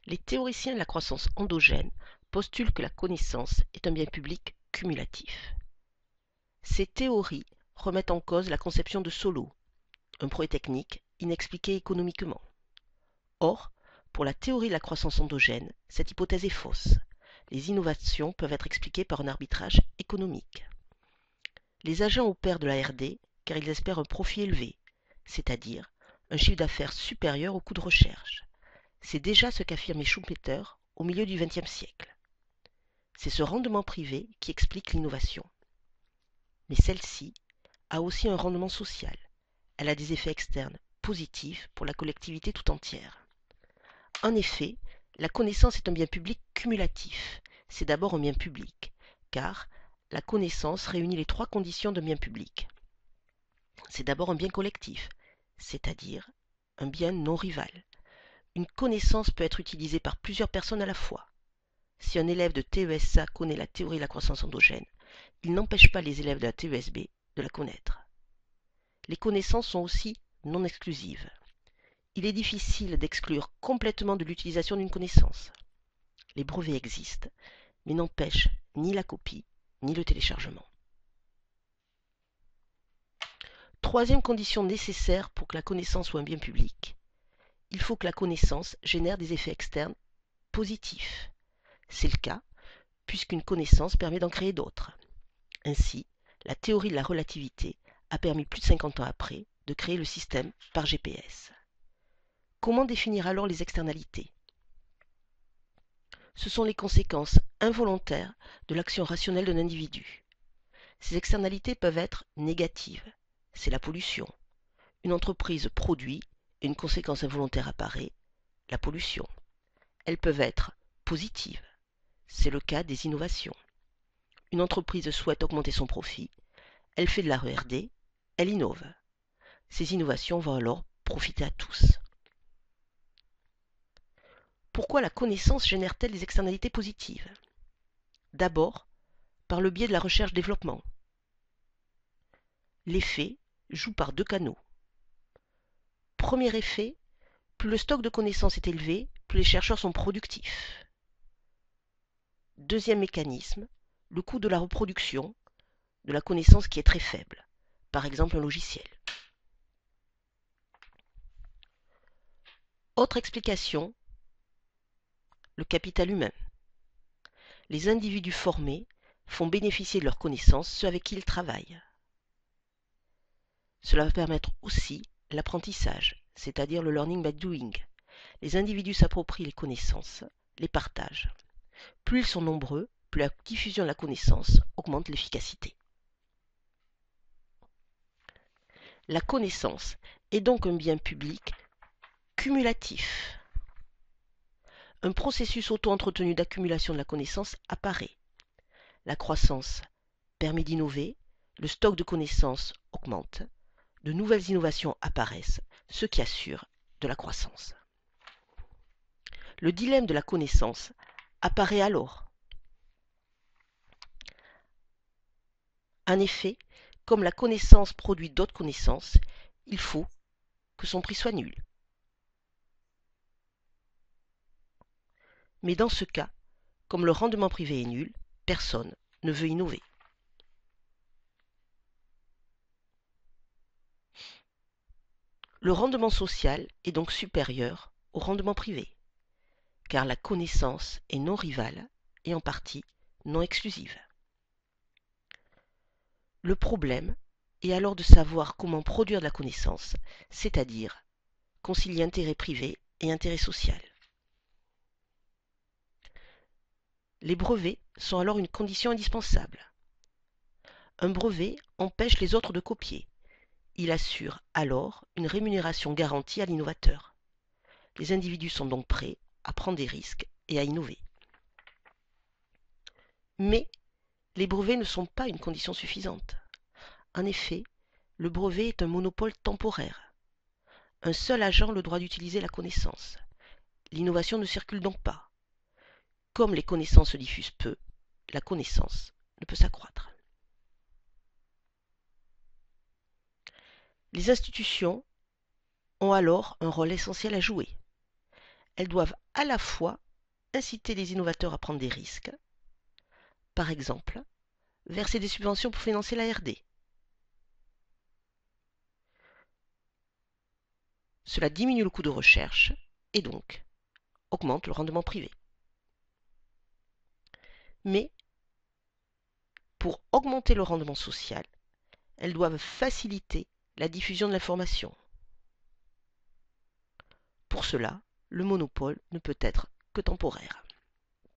Les théoriciens de la croissance endogène postulent que la connaissance est un bien public cumulatif. Ces théories remettent en cause la conception de Solow, un progrès technique inexpliqué économiquement. Or, pour la théorie de la croissance endogène, cette hypothèse est fausse. Les innovations peuvent être expliquées par un arbitrage économique. Les agents opèrent de la R&D car ils espèrent un profit élevé, c'est-à-dire un chiffre d'affaires supérieur au coût de recherche. C'est déjà ce qu'affirmait Schumpeter au milieu du XXe siècle. C'est ce rendement privé qui explique l'innovation. Mais celle-ci a aussi un rendement social. Elle a des effets externes positifs pour la collectivité tout entière. En effet, la connaissance est un bien public cumulatif. C'est d'abord un bien public, car la connaissance réunit les trois conditions d'un bien public. C'est d'abord un bien collectif, c'est-à-dire un bien non rival. Une connaissance peut être utilisée par plusieurs personnes à la fois. Si un élève de TESA connaît la théorie de la croissance endogène, il n'empêche pas les élèves de la TESB de la connaître. Les connaissances sont aussi non exclusives. Il est difficile d'exclure complètement de l'utilisation d'une connaissance. Les brevets existent, mais n'empêchent ni la copie, ni le téléchargement. Troisième condition nécessaire pour que la connaissance soit un bien public, il faut que la connaissance génère des effets externes positifs. C'est le cas, puisqu'une connaissance permet d'en créer d'autres. Ainsi, la théorie de la relativité a permis plus de 50 ans après de créer le système par GPS. Comment définir alors les externalités? Ce sont les conséquences involontaires de l'action rationnelle d'un individu. Ces externalités peuvent être négatives, c'est la pollution. Une entreprise produit et une conséquence involontaire apparaît, la pollution. Elles peuvent être positives, c'est le cas des innovations. Une entreprise souhaite augmenter son profit, elle fait de la R&D, elle innove. Ces innovations vont alors profiter à tous. Pourquoi la connaissance génère-t-elle des externalités positives? D'abord, par le biais de la recherche-développement. L'effet joue par deux canaux. Premier effet, plus le stock de connaissances est élevé, plus les chercheurs sont productifs. Deuxième mécanisme, le coût de la reproduction de la connaissance qui est très faible, par exemple un logiciel. Autre explication, le capital humain. Les individus formés font bénéficier de leurs connaissances ceux avec qui ils travaillent. Cela va permettre aussi l'apprentissage, c'est-à-dire le learning by doing. Les individus s'approprient les connaissances, les partagent. Plus ils sont nombreux, plus la diffusion de la connaissance augmente l'efficacité. La connaissance est donc un bien public cumulatif. Un processus auto-entretenu d'accumulation de la connaissance apparaît. La croissance permet d'innover, le stock de connaissances augmente, de nouvelles innovations apparaissent, ce qui assure de la croissance. Le dilemme de la connaissance apparaît alors. En effet, comme la connaissance produit d'autres connaissances, il faut que son prix soit nul. Mais dans ce cas, comme le rendement privé est nul, personne ne veut innover. Le rendement social est donc supérieur au rendement privé, car la connaissance est non rivale et en partie non exclusive. Le problème est alors de savoir comment produire de la connaissance, c'est-à-dire concilier intérêt privé et intérêt social. Les brevets sont alors une condition indispensable. Un brevet empêche les autres de copier. Il assure alors une rémunération garantie à l'innovateur. Les individus sont donc prêts à prendre des risques et à innover. Mais les brevets ne sont pas une condition suffisante. En effet, le brevet est un monopole temporaire. Un seul agent a le droit d'utiliser la connaissance. L'innovation ne circule donc pas. Comme les connaissances se diffusent peu, la connaissance ne peut s'accroître. Les institutions ont alors un rôle essentiel à jouer. elles doivent à la fois inciter les innovateurs à prendre des risques, par exemple, verser des subventions pour financer la R&D. Cela diminue le coût de recherche et donc augmente le rendement privé. Mais pour augmenter le rendement social, elles doivent faciliter la diffusion de l'information. Pour cela, le monopole ne peut être que temporaire.